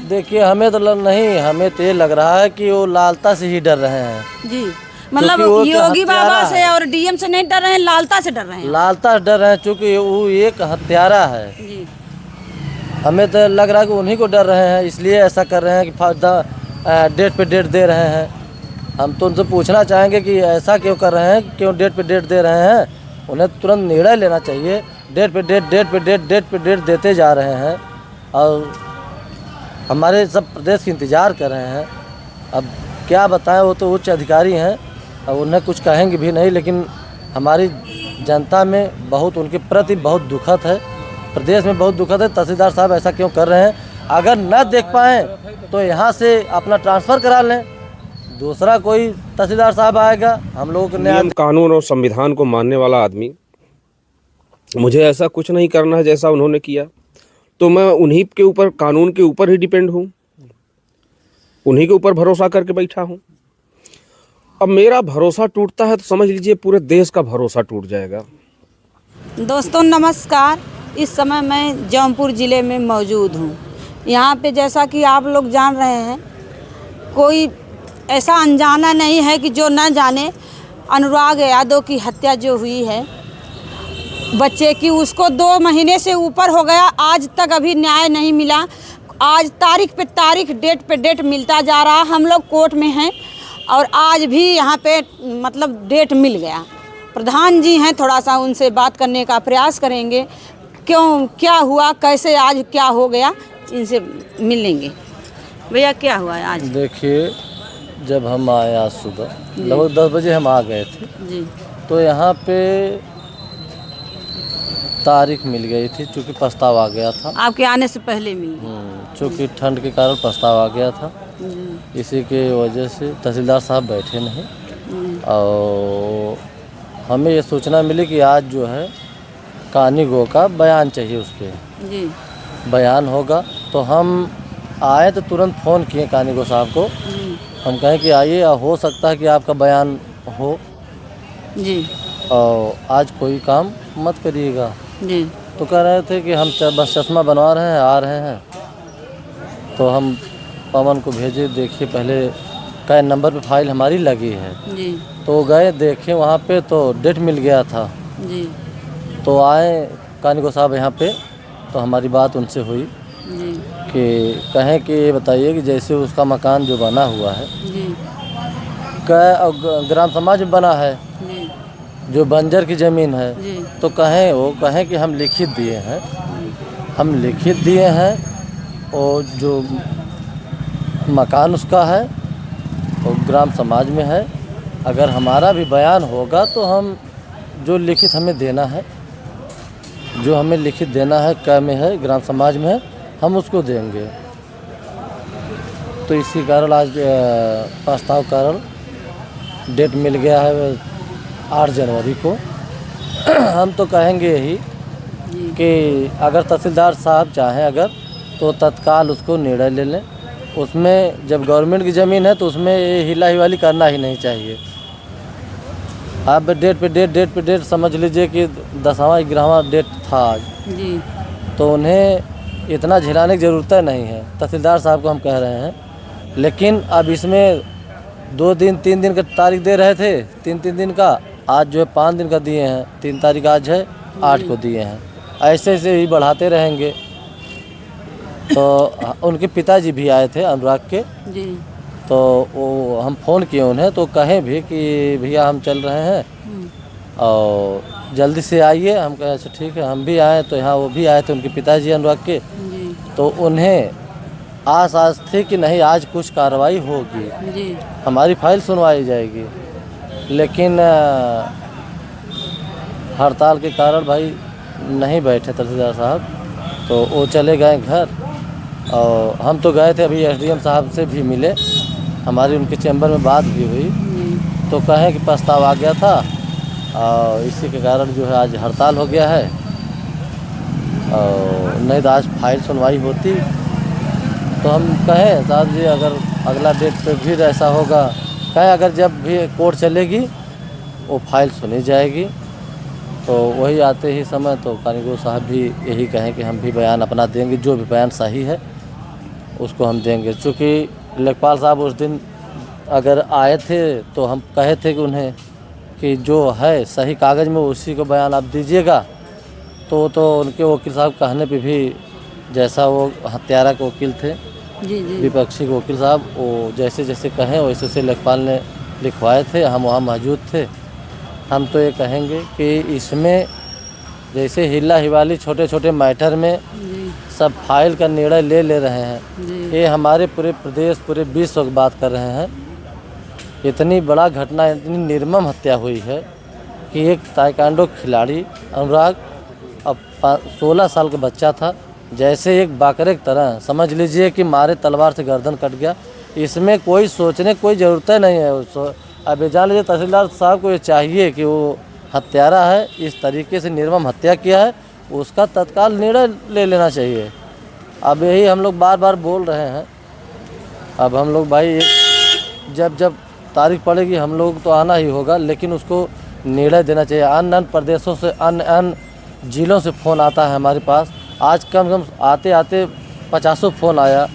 देखिए हमें तो नहीं, हमें तो ये लग रहा है कि वो लालता से ही डर रहे हैं जी। मतलब योगी बाबा से और डीएम से नहीं डर रहे हैं, लालता से डर रहे हैं। लालता से डर रहे हैं, चूँकि वो एक हत्यारा है। जी। हमें तो लग रहा है कि उन्हीं को डर रहे हैं, इसलिए ऐसा कर रहे हैं कि डेट पे डेट दे रहे हैं। हम तो उनसे पूछना चाहेंगे कि ऐसा क्यों कर रहे हैं, क्यों डेट पे डेट दे रहे हैं। उन्हें तुरंत निर्णय लेना चाहिए। डेट पे डेट, डेट पे डेट, डेट पे डेट देते जा रहे हैं और हमारे सब प्रदेश की इंतज़ार कर रहे हैं। अब क्या बताएं, वो तो उच्च अधिकारी हैं और उन्हें कुछ कहेंगे भी नहीं, लेकिन हमारी जनता में बहुत उनके प्रति बहुत दुखद है, प्रदेश में बहुत दुखद है। तहसीलदार साहब ऐसा क्यों कर रहे हैं? अगर न देख पाएँ तो यहाँ से अपना ट्रांसफ़र करा लें, दूसरा कोई तहसीलदार साहब आएगा, हम लोगों को नियम कानून और संविधान को मानने वाला आदमी, मुझे ऐसा कुछ नहीं करना है जैसा उन्होंने किया, तो मैं उन्हीं के ऊपर, कानून के ऊपर ही डिपेंड हूँ, उन्हीं के ऊपर भरोसा करके बैठा हूँ। अब मेरा भरोसा टूटता है तो समझ लीजिए पूरे देश का भरोसा टूट जाएगा। दोस्तों नमस्कार, इस समय मैं जौनपुर ज़िले में मौजूद हूँ। यहाँ पे जैसा कि आप लोग जान रहे हैं, कोई ऐसा अनजाना नहीं है कि जो न जाने अनुराग यादव की हत्या जो हुई है बच्चे की, उसको 2 महीने से ऊपर हो गया, आज तक अभी न्याय नहीं मिला। आज तारीख पे तारीख, डेट पे डेट मिलता जा रहा। हम लोग कोर्ट में हैं और आज भी यहाँ पे मतलब डेट मिल गया। प्रधान जी हैं, थोड़ा सा उनसे बात करने का प्रयास करेंगे, क्यों, क्या हुआ, कैसे आज क्या हो गया, इनसे मिलेंगे। भैया क्या हुआ है आज? देखिए, जब हम आए आज सुबह लगभग 10 बजे हम आ गए थे जी। तो यहाँ पे तारीख मिल गई थी, चूँकि प्रस्ताव आ गया था। आपके आने से पहले मिल गई? चूँकि ठंड के कारण प्रस्ताव आ गया था, इसी के वजह से तहसीलदार साहब बैठे नहीं और हमें ये सूचना मिली कि आज जो है कानीगो का बयान चाहिए, उसके जी। बयान होगा। तो हम आए तो तुरंत फ़ोन किए कानीगो साहब को, हम कहें कि आइए, हो सकता है कि आपका बयान हो जी। और आज कोई काम मत करिएगा। जी। तो कह रहे थे कि हम बस चश्मा बनवा रहे हैं, आ रहे हैं। तो हम पवन को भेजे, देखिए पहले कई नंबर पे फाइल हमारी लगी है। जी। तो गए देखे वहाँ पे तो डेट मिल गया था। जी। तो आए कानीगो साहब यहाँ पे, तो हमारी बात उनसे हुई जी। कि कहें कि ये बताइए कि जैसे उसका मकान जो बना हुआ है जी। ग्राम समाज में बना है, जी। जो बंजर की ज़मीन है, जी। तो कहें कि हम लिखित दिए हैं, हम लिखित दिए हैं और जो मकान उसका है वो ग्राम समाज में है। अगर हमारा भी बयान होगा तो हम जो लिखित हमें देना है, जो हमें लिखित देना है, क्या में है, ग्राम समाज में है, हम उसको देंगे। तो इसी कारण आज प्रस्ताव कारण डेट मिल गया है 8 जनवरी को। हम तो कहेंगे यही कि अगर तहसीलदार साहब चाहें अगर तो तत्काल उसको निर्णय ले लें। उसमें जब गवर्नमेंट की ज़मीन है तो उसमें हिला हिवाली करना ही नहीं चाहिए। आप डेट पे डेट, डेट पे डेट समझ लीजिए कि 10वां 11वां डेट था आज, जी। तो उन्हें इतना झेलाने की ज़रूरत नहीं है। तहसीलदार साहब को हम कह रहे हैं, लेकिन अब इसमें 2 दिन 3 दिन का तारीख दे रहे थे, 3 दिन का, आज जो है 5 दिन का दिए हैं। 3 तारीख आज है, 8 को दिए हैं। ऐसे ऐसे ही बढ़ाते रहेंगे। तो उनके पिताजी भी आए थे अनुराग के, जी। तो वो हम फ़ोन किए उन्हें, तो कहें भी कि भैया हम चल रहे हैं और जल्दी से आइए। हम कहे अच्छा ठीक है, हम भी आए। तो यहाँ वो भी आए थे, उनके पिताजी अनुराग के। जी। तो उन्हें आस थी कि नहीं आज कुछ कार्रवाई होगी, जी। हमारी फाइल सुनवाई जाएगी, लेकिन हड़ताल के कारण भाई नहीं बैठे तहसीलदार साहब, तो वो चले गए घर। और हम तो गए थे, अभी एसडीएम साहब से भी मिले, हमारी उनके चैम्बर में बात भी हुई, तो कहें कि प्रस्ताव आ गया था और इसी के कारण जो है आज हड़ताल हो गया है। और नहीं तो आज फाइल सुनवाई होती। तो हम कहें साहब जी, अगर अगला डेट पे फिर ऐसा होगा, कहें अगर जब भी कोर्ट चलेगी वो फाइल सुनी जाएगी। तो वही आते ही समय तो कानीगो साहब भी यही कहें कि हम भी बयान अपना देंगे, जो भी बयान सही है उसको हम देंगे। चूँकि लेखपाल साहब उस दिन अगर आए थे तो हम कहे थे कि उन्हें कि जो है सही कागज़ में उसी को बयान आप दीजिएगा, तो उनके वकील साहब कहने पे भी, जैसा वो हत्यारा के वकील थे, जी जी विपक्षी के वकील साहब, वो जैसे जैसे कहें वैसे वैसे लेखपाल ने लिखवाए थे। हम वहाँ मौजूद थे। हम तो ये कहेंगे कि इसमें जैसे हिला हिवाली छोटे छोटे मैटर में जी सब फाइल का निर्णय ले रहे हैं, जी ये हमारे पूरे प्रदेश पूरे विश्व की बात कर रहे हैं। इतनी बड़ा घटना, इतनी निर्मम हत्या हुई है कि एक ताइक्वांडो खिलाड़ी अनुराग, अब 16 साल का बच्चा था, जैसे एक बाकरे की तरह समझ लीजिए कि मारे तलवार से गर्दन कट गया। इसमें कोई सोचने की कोई ज़रूरत नहीं है। अब जान लीजिए तहसीलदार साहब को ये चाहिए कि वो हत्यारा है, इस तरीके से निर्मम हत्या किया है, उसका तत्काल निर्णय ले लेना चाहिए। अब यही हम लोग बार बार बोल रहे हैं। अब हम लोग भाई जब तारीख पड़ेगी हम लोग तो आना ही होगा, लेकिन उसको निर्णय देना चाहिए। अन्य प्रदेशों से अन्य ज़िलों से फ़ोन आता है हमारे पास। आज कम से कम आते आते 50 फ़ोन आया,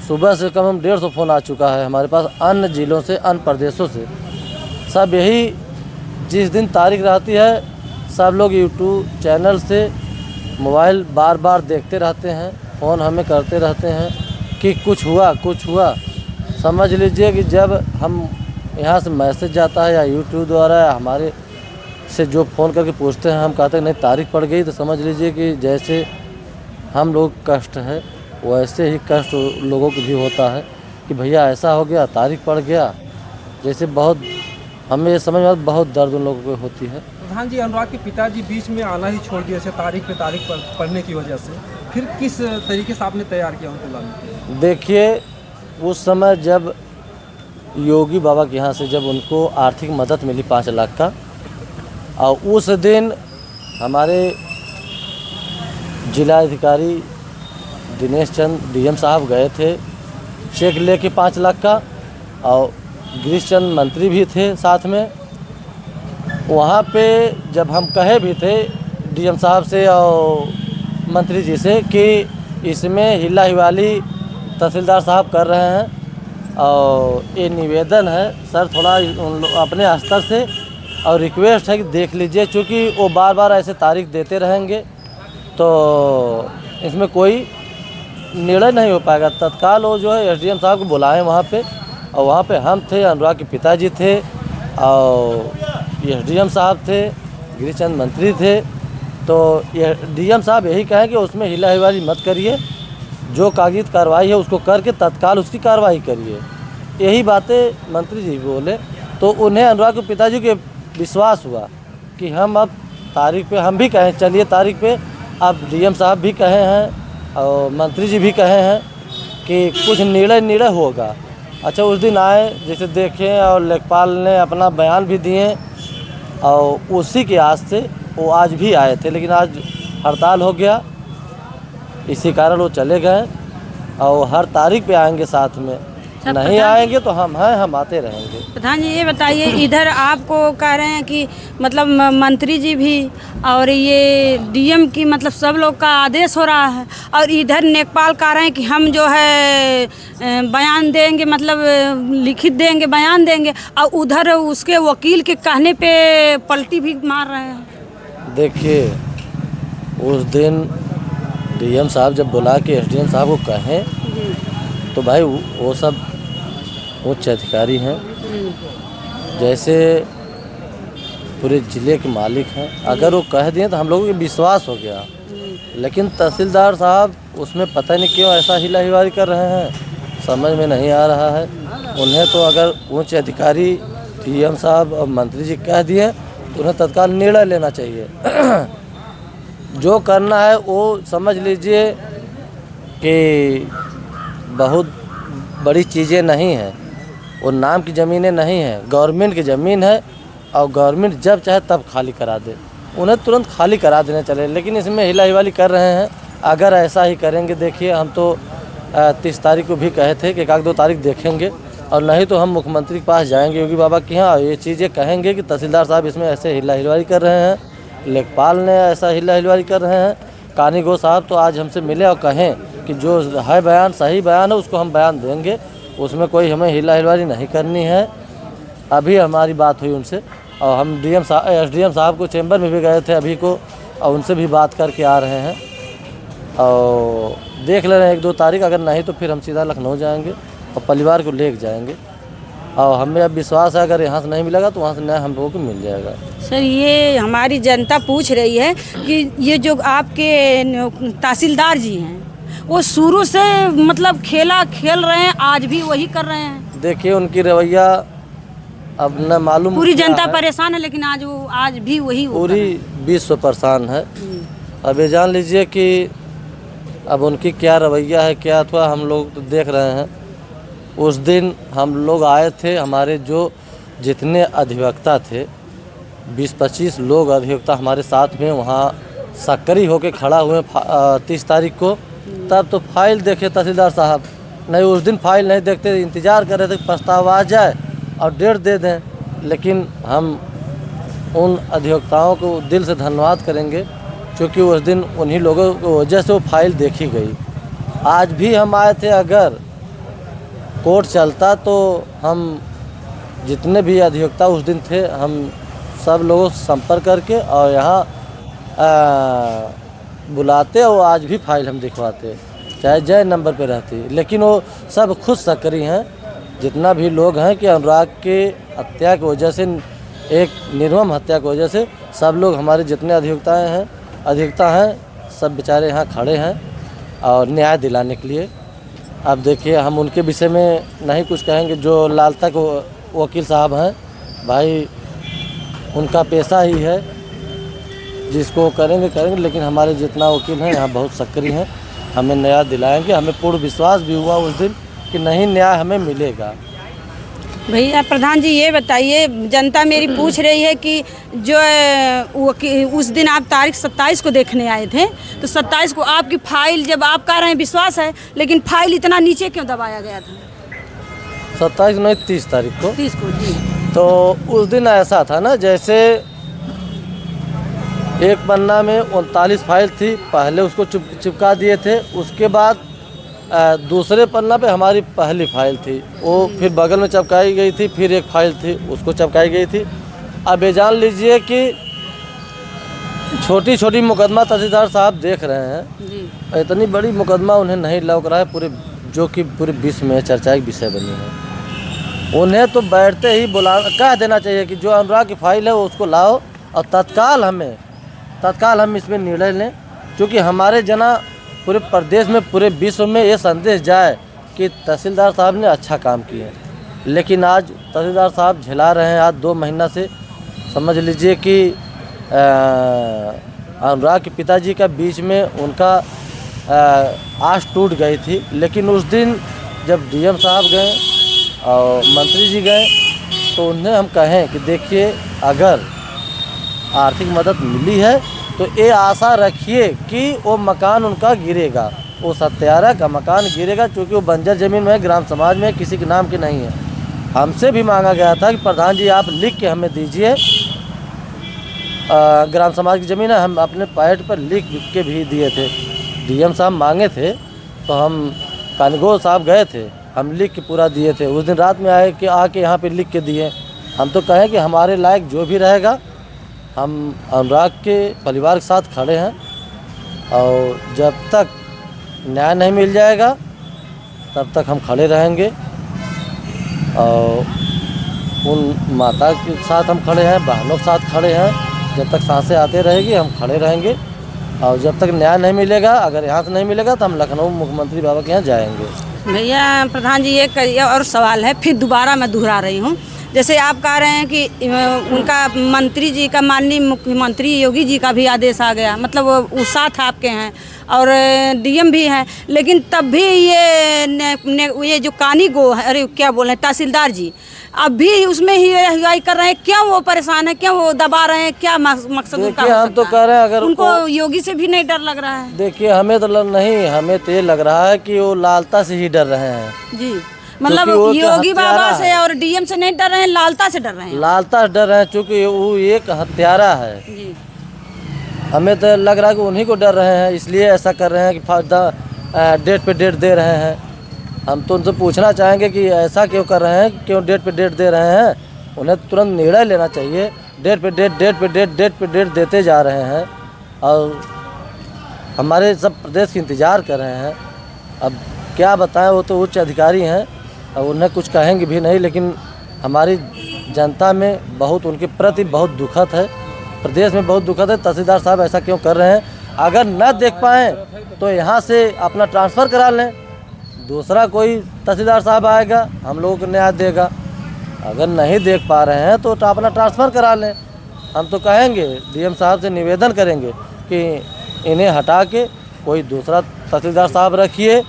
सुबह से कम 150 फ़ोन आ चुका है हमारे पास अन्य ज़िलों से, अन्य प्रदेशों से। सब यही जिस दिन तारीख रहती है सब लोग यूट्यूब चैनल से मोबाइल बार बार देखते रहते हैं, फ़ोन हमें करते रहते हैं कि कुछ हुआ। समझ लीजिए कि जब हम यहाँ से मैसेज जाता है या यूट्यूब द्वारा या हमारे से जो फ़ोन करके पूछते हैं, हम कहते हैं नहीं तारीख पड़ गई, तो समझ लीजिए कि जैसे हम लोग कष्ट है वैसे ही कष्ट लोगों को भी होता है कि भैया ऐसा हो गया, तारीख पड़ गया। जैसे बहुत हमें ये समझ में बहुत दर्द उन लोगों को होती है। प्रधान जी, अनुराग के पिताजी बीच में आना ही छोड़ दिया, तारीख पे तारीख पढ़ने की वजह से, फिर किस तरीके से आपने तैयार किया उनको लाने के लिए? देखिए, उस समय जब योगी बाबा के यहाँ से जब उनको आर्थिक मदद मिली 5 लाख का, और उस दिन हमारे जिलाधिकारी दिनेश चंद डीएम साहब गए थे चेक लेके 5 लाख का, और गिरीश चंद मंत्री भी थे साथ में। वहाँ पे जब हम कहे भी थे डीएम साहब से और मंत्री जी से कि इसमें हिला हिवाली तहसीलदार साहब कर रहे हैं, और ये निवेदन है सर थोड़ा अपने स्तर से, और रिक्वेस्ट है कि देख लीजिए, क्योंकि वो बार बार ऐसे तारीख देते रहेंगे तो इसमें कोई निर्णय नहीं हो पाएगा। तत्काल वो जो है एसडीएम साहब को बुलाएं वहाँ पे, और वहाँ पे हम थे, अनुराग के पिताजी थे, और एसडीएम साहब थे, गिरीश चंद मंत्री थे। तो ये डीएम साहब यही कहें कि उसमें हिला हिवाली मत करिए, जो कागजी कार्रवाई है उसको करके तत्काल उसकी कार्रवाई करिए। यही बातें मंत्री जी बोले, तो उन्हें अनुराग के पिताजी के विश्वास हुआ कि हम अब तारीख पे, हम भी कहें चलिए तारीख पे, अब डीएम साहब भी कहे हैं और मंत्री जी भी कहे हैं कि कुछ निर्णय होगा। अच्छा, उस दिन आए, जैसे देखें, और लेखपाल ने अपना बयान भी दिए, और उसी के आस से वो आज भी आए थे, लेकिन आज हड़ताल हो गया, इसी कारण वो चले गए। और हर तारीख पे आएंगे साथ में, नहीं आएंगे तो हम हैं, हम आते रहेंगे। प्रधान जी, ये बताइए, इधर आपको कह रहे हैं कि मतलब मंत्री जी भी और ये डीएम की मतलब सब लोग का आदेश हो रहा है, और इधर लेखपाल कह रहे हैं कि हम जो है बयान देंगे, मतलब लिखित देंगे, बयान देंगे, और उधर उसके वकील के कहने पे पलटी भी मार रहे हैं। देखिए, उस दिन डीएम साहब जब बुला के एसडीएम साहब को कहें तो भाई वो सब उच्च अधिकारी हैं, जैसे पूरे ज़िले के मालिक हैं। अगर वो कह दिए तो हम लोगों को विश्वास हो गया, लेकिन तहसीलदार साहब उसमें पता नहीं क्यों ऐसा हिला हिवारी कर रहे हैं, समझ में नहीं आ रहा है। उन्हें तो अगर उच्च अधिकारी डीएम साहब और मंत्री जी कह दिए तो उन्हें तत्काल निर्णय लेना चाहिए। जो करना है वो समझ लीजिए कि बहुत बड़ी चीज़ें नहीं हैं, वो नाम की ज़मीनें नहीं हैं, गवर्नमेंट की ज़मीन है, और गवर्नमेंट जब चाहे तब खाली करा दे, उन्हें तुरंत खाली करा देने चले। लेकिन इसमें हिला हिवाली कर रहे हैं। अगर ऐसा ही करेंगे, देखिए हम तो 30 तारीख को भी कहे थे कि 1-2 तारीख देखेंगे, और नहीं तो हम मुख्यमंत्री के पास जाएंगे योगी बाबा के यहाँ, ये चीज़ें कहेंगे कि तहसीलदार साहब इसमें ऐसे हिला हिवाली कर रहे हैं, लेखपाल ने ऐसा हिला हिवाली कर रहे हैं। कानीगो साहब तो आज हमसे मिले और कहें कि जो है बयान सही बयान है उसको हम बयान देंगे, उसमें कोई हमें हिला हिलवारी नहीं करनी है। अभी हमारी बात हुई उनसे और हम एसडीएम साहब को चैम्बर में भी गए थे अभी को, और उनसे भी बात करके आ रहे हैं और देख ले रहे हैं 1-2 तारीख, अगर नहीं तो फिर हम सीधा लखनऊ जाएंगे और परिवार को लेके जाएंगे। और हमें अब विश्वास है अगर यहाँ से नहीं मिलेगा तो वहाँ से न्याय हम लोगों को मिल जाएगा। सर, ये हमारी जनता पूछ रही है कि ये जो आपके तहसीलदार जी हैं वो शुरू से मतलब खेल रहे हैं, आज भी वही कर रहे हैं। देखिए उनकी रवैया अब न मालूम, पूरी जनता परेशान है, लेकिन आज भी वही पूरी विश्व परेशान है। अब ये जान लीजिए कि अब उनकी क्या रवैया है, क्या अथवा हम लोग तो देख रहे हैं। उस दिन हम लोग आए थे, हमारे जो जितने अधिवक्ता थे 20-25 लोग अधिवक्ता हमारे साथ में वहाँ सक्रिय होकर खड़ा हुए 30 तारीख को। तब तो फाइल देखे तहसीलदार साहब, नहीं उस दिन फाइल नहीं देखते, इंतज़ार कर रहे थे प्रस्ताव आ जाए और डेट दे दें। लेकिन हम उन अधिवक्ताओं को दिल से धन्यवाद करेंगे क्योंकि उस दिन उन्हीं लोगों की वजह से वो फाइल देखी गई। आज भी हम आए थे, अगर कोर्ट चलता तो हम जितने भी अधिवक्ता उस दिन थे हम सब लोगों से संपर्क करके और यहाँ बुलाते और आज भी फाइल हम दिखवाते, चाहे जय नंबर पे रहती। लेकिन वो सब खुद सक्रिय हैं, जितना भी लोग हैं कि अनुराग के हत्या की वजह से, एक निर्मम हत्या की वजह से सब लोग हमारे जितने अधिवक्ता हैं सब बेचारे यहाँ खड़े हैं और न्याय दिलाने के लिए। अब देखिए हम उनके विषय में नहीं कुछ कहेंगे, जो लालता को वकील साहब हैं भाई, उनका पेशा ही है, जिसको करेंगे। लेकिन हमारे जितना वकील हैं यहाँ बहुत सक्रिय हैं, हमें न्याय दिलाएंगे। हमें पूर्ण विश्वास भी हुआ उस दिन कि नहीं न्याय हमें मिलेगा। भैया प्रधान जी ये बताइए, जनता मेरी पूछ रही है कि जो उस दिन आप तारीख 27 को देखने आए थे, तो 27 को आपकी फाइल, जब आप कह रहे हैं विश्वास है, लेकिन फाइल इतना नीचे क्यों दबाया गया था? 27 नहीं 30 तारीख को। 30 को जी। तो उस दिन ऐसा था ना, जैसे एक पन्ना में 39 फाइल थी, पहले उसको चिपका दिए थे, उसके बाद दूसरे पन्ना पे हमारी पहली फाइल थी, वो फिर बगल में चिपकाई गई थी, फिर एक फाइल थी उसको चिपकाई गई थी। अब ये जान लीजिए कि छोटी छोटी मुकदमा तहसीलदार साहब देख रहे हैं जी। इतनी बड़ी मुकदमा उन्हें नहीं लग रहा है पूरे, जो कि पूरे विश्व में चर्चा की विषय बनी है। उन्हें तो बैठते ही कह देना चाहिए कि जो अनुराग की फाइल है वो उसको लाओ और तत्काल हम इसमें निर्णय लें, क्योंकि हमारे जना पूरे प्रदेश में, पूरे विश्व में ये संदेश जाए कि तहसीलदार साहब ने अच्छा काम किया। लेकिन आज तहसीलदार साहब झेला रहे हैं, आज 2 महीना से समझ लीजिए कि अनुराग के पिताजी का बीच में उनका आस टूट गई थी। लेकिन उस दिन जब डीएम साहब गए और मंत्री जी गए तो उन्हें हम कहें कि देखिए अगर आर्थिक मदद मिली है तो ये आशा रखिए कि वो मकान उनका गिरेगा, वो 17 का मकान गिरेगा, क्योंकि वो बंजर ज़मीन में है, ग्राम समाज में किसी के नाम की नहीं है। हमसे भी मांगा गया था कि प्रधान जी आप लिख के हमें दीजिए, ग्राम समाज की ज़मीन है, हम अपने पैड पर लिख के भी दिए थे। डीएम साहब मांगे थे तो हम कानगोल साहब गए थे, हम लिख के पूरा दिए थे। उस दिन रात में आके यहाँ पे लिख के दिए। हम तो कहें कि हमारे लायक जो भी रहेगा, हम अनुराग के परिवार के साथ खड़े हैं और जब तक न्याय नहीं मिल जाएगा तब तक हम खड़े रहेंगे। और उन माता के साथ हम खड़े हैं, बहनों के साथ खड़े हैं, जब तक सांसें आते रहेगी हम खड़े रहेंगे। और जब तक न्याय नहीं मिलेगा, अगर यहाँ से नहीं मिलेगा तो हम लखनऊ मुख्यमंत्री बाबा के यहाँ जाएंगे। भैया प्रधान जी एक और सवाल है, फिर दोबारा मैं दोहरा रही हूँ। जैसे आप कह रहे हैं कि उनका मंत्री जी का, माननीय मुख्यमंत्री योगी जी का भी आदेश आ गया, मतलब वो साथ आपके हैं और डीएम भी हैं, लेकिन तब भी ये जो कानीगो है, अरे क्या बोल रहे हैं, तहसीलदार जी अब भी उसमें ही कर रहे हैं। क्यों वो परेशान है, क्यों वो दबा रहे हैं, क्या मकसद उनका हो सकता है? हम तो कह रहे हैं अगर उनको योगी से भी नहीं डर लग रहा है? देखिए हमें तो नहीं, हमें तो ये लग रहा है कि वो लालता से ही डर रहे हैं जी। मतलब योगी बाबा से और डीएम से नहीं डर रहे हैं, लालता से डर रहे हैं। लालता से डर रहे हैं क्योंकि वो एक हत्यारा है जी। हमें तो लग रहा है कि उन्हीं को डर रहे हैं, इसलिए ऐसा कर रहे हैं कि डेट पे डेट दे रहे हैं। हम तो उनसे पूछना चाहेंगे कि ऐसा क्यों कर रहे हैं, क्यों डेट पे डेट दे रहे हैं। उन्हें तुरंत निर्णय लेना चाहिए। डेट पे डेट देते जा रहे हैं और हमारे सब प्रदेश की इंतज़ार कर रहे हैं। अब क्या बताएं, वो तो उच्च अधिकारी हैं और उन्हें कुछ कहेंगे भी नहीं, लेकिन हमारी जनता में बहुत उनके प्रति बहुत दुखद है, प्रदेश में बहुत दुखद है। तहसीलदार साहब ऐसा क्यों कर रहे हैं? अगर न देख पाएँ तो यहाँ से अपना ट्रांसफ़र करा लें, दूसरा कोई तहसीलदार साहब आएगा, हम लोगों को न्याय देगा। अगर नहीं देख पा रहे हैं तो अपना ट्रांसफ़र करा लें। हम तो कहेंगे, डीएम साहब से निवेदन करेंगे कि इन्हें हटा के कोई दूसरा तहसीलदार साहब रखिए,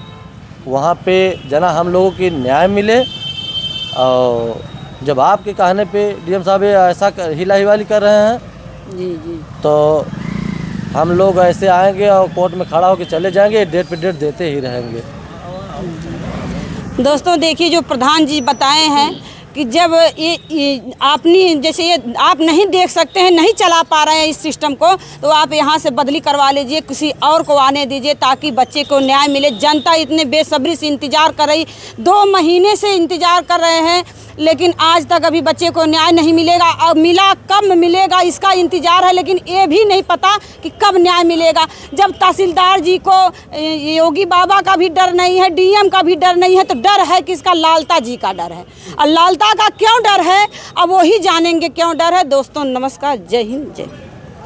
वहाँ पे जना हम लोगों की न्याय मिले। और जब आपके कहने पे डीएम साहब ऐसा हिला हिवाली कर रहे हैं जी जी, तो हम लोग ऐसे आएंगे और कोर्ट में खड़ा होकर चले जाएंगे, डेट पे डेट देते ही रहेंगे। दोस्तों देखिए, जो प्रधान जी बताए हैं कि जब ये आपने जैसे ये आप नहीं देख सकते हैं, नहीं चला पा रहे हैं इस सिस्टम को, तो आप यहाँ से बदली करवा लीजिए, किसी और को आने दीजिए ताकि बच्चे को न्याय मिले। जनता इतने बेसब्री से इंतज़ार कर रही, 2 महीने से इंतज़ार कर रहे हैं, लेकिन आज तक अभी बच्चे को न्याय नहीं मिलेगा। अब मिला कब मिलेगा इसका इंतज़ार है, लेकिन ये भी नहीं पता कि कब न्याय मिलेगा। जब तहसीलदार जी को योगी बाबा का भी डर नहीं है, डीएम का भी डर नहीं है, तो डर है किसका? लालता जी का डर है। और लालता का क्यों डर है, अब वही जानेंगे क्यों डर है। दोस्तों नमस्कार, जय हिंद, जय।